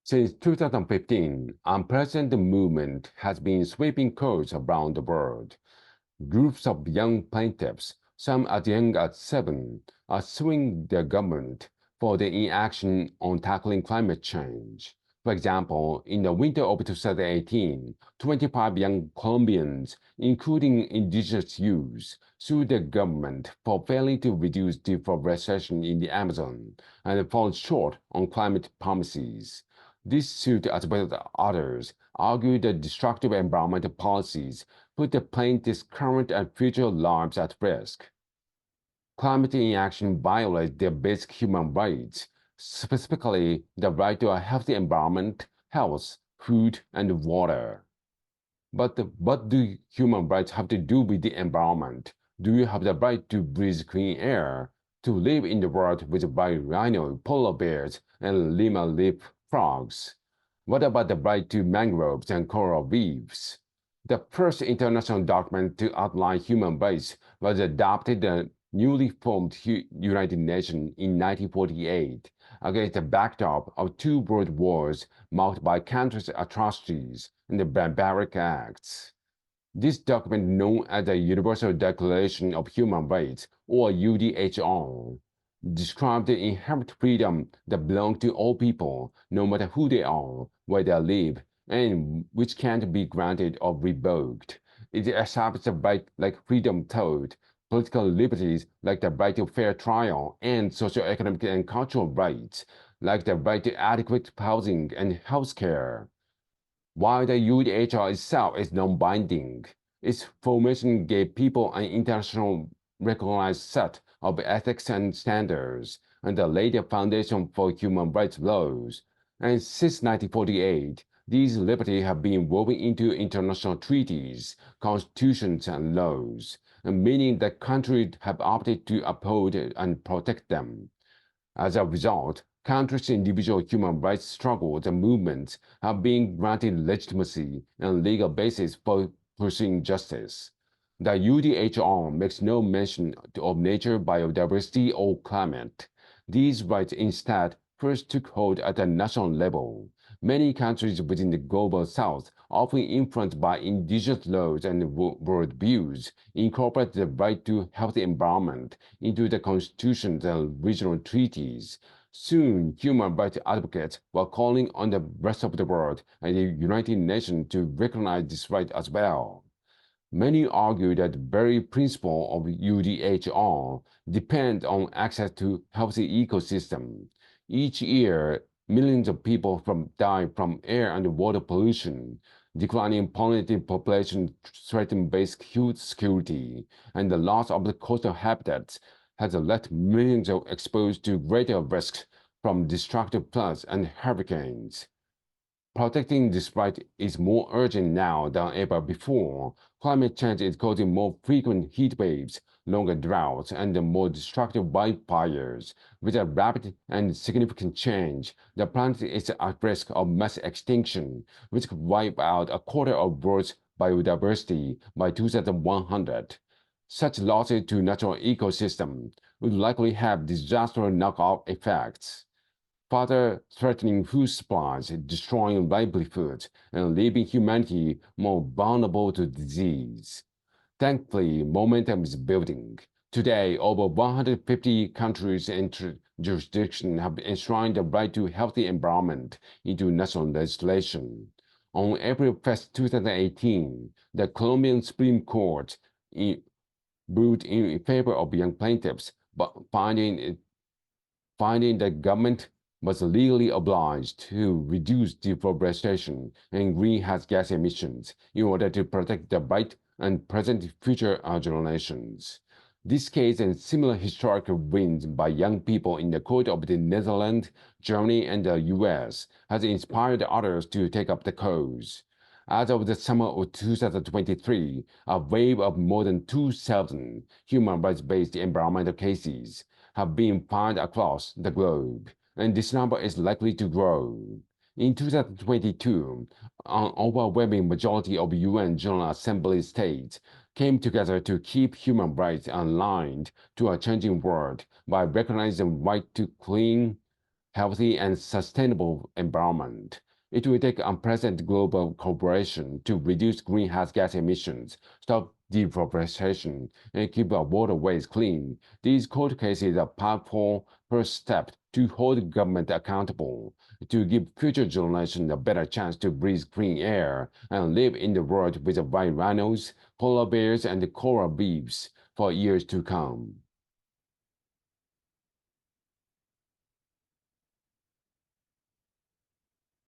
Since 2015, unprecedented movement has been sweeping courts around the world. Groups of young plaintiffs, some as young as 7, are suing the government for their inaction on tackling climate change. For example, in the winter of 2018, 25 young Colombians, including indigenous youths, sued the government for failing to reduce deforestation in the Amazon and fall short on climate promises. This suit, as well as others, argued that destructive environmental policies put the plaintiffs' current and future lives at risk. Climate inaction violates their basic human rights, specifically the right to a healthy environment, health, food, and water. But what do human rights have to do with the environment? Do you have the right to breathe clean air, to live in the world with white rhino, polar bears, and lima leaf frogs? What about the right to mangroves and coral reefs? The first international document to outline human rights was adopted in the newly formed United Nations in 1948 against the backdrop of two world wars marked by countless atrocities and the barbaric acts. This document, known as the Universal Declaration of Human Rights, or UDHR, describes the inherent freedom that belongs to all people, no matter who they are, where they live, and which can't be granted or revoked. It establishes a right like freedom of thought, political liberties like the right to fair trial, and socio-economic and cultural rights like the right to adequate housing and health care. While the UDHR itself is non-binding, its formation gave people an international recognized set of ethics and standards, and laid the foundation for human rights laws. And since 1948, these liberties have been woven into international treaties, constitutions, and laws, meaning that countries have opted to uphold and protect them. As a result, countless individual human rights struggles and movements have been granted legitimacy and legal basis for pursuing justice. The UDHR makes no mention of nature, biodiversity, or climate. These rights instead first took hold at the national level. Many countries within the global south, often influenced by indigenous laws and worldviews, incorporate the right to healthy environment into the constitutions and regional treaties. Soon, human rights advocates were calling on the rest of the world and the United Nations to recognize this right as well. Many argue that the very principle of UDHR depends on access to healthy ecosystem. Each year, millions of people die from air and water pollution. Declining pollinated population threaten basic food security, and the loss of the coastal habitats has left millions exposed to greater risks from destructive floods and hurricanes. Protecting this right is more urgent now than ever before. Climate change is causing more frequent heat waves, longer droughts, and more destructive wildfires. With a rapid and significant change, the planet is at risk of mass extinction, which could wipe out a quarter of Earth's biodiversity by 2100. Such losses to natural ecosystems would likely have disastrous knock-on effects, further threatening food supplies, destroying livelihoods, and leaving humanity more vulnerable to disease. Thankfully, momentum is building. Today, over 150 countries and jurisdictions have enshrined the right to healthy environment into national legislation. On April 1st, 2018, the Colombian Supreme Court ruled in favor of young plaintiffs, but finding that government was legally obliged to reduce deforestation and greenhouse gas emissions in order to protect the right and present future generations. This case and similar historical wins by young people in the court of the Netherlands, Germany, and the US has inspired others to take up the cause. As of the summer of 2023, a wave of more than 2,000 human rights-based environmental cases have been filed across the globe, and this number is likely to grow. In 2022, an overwhelming majority of UN General Assembly states came together to keep human rights aligned to a changing world by recognizing the right to clean, healthy and sustainable environment. It will take unprecedented global cooperation to reduce greenhouse gas emissions, stop deforestation, and keep our waterways clean. These court cases are a powerful first step to hold government accountable, to give future generations a better chance to breathe clean air and live in the world with white rhinos, polar bears, and coral reefs for years to come.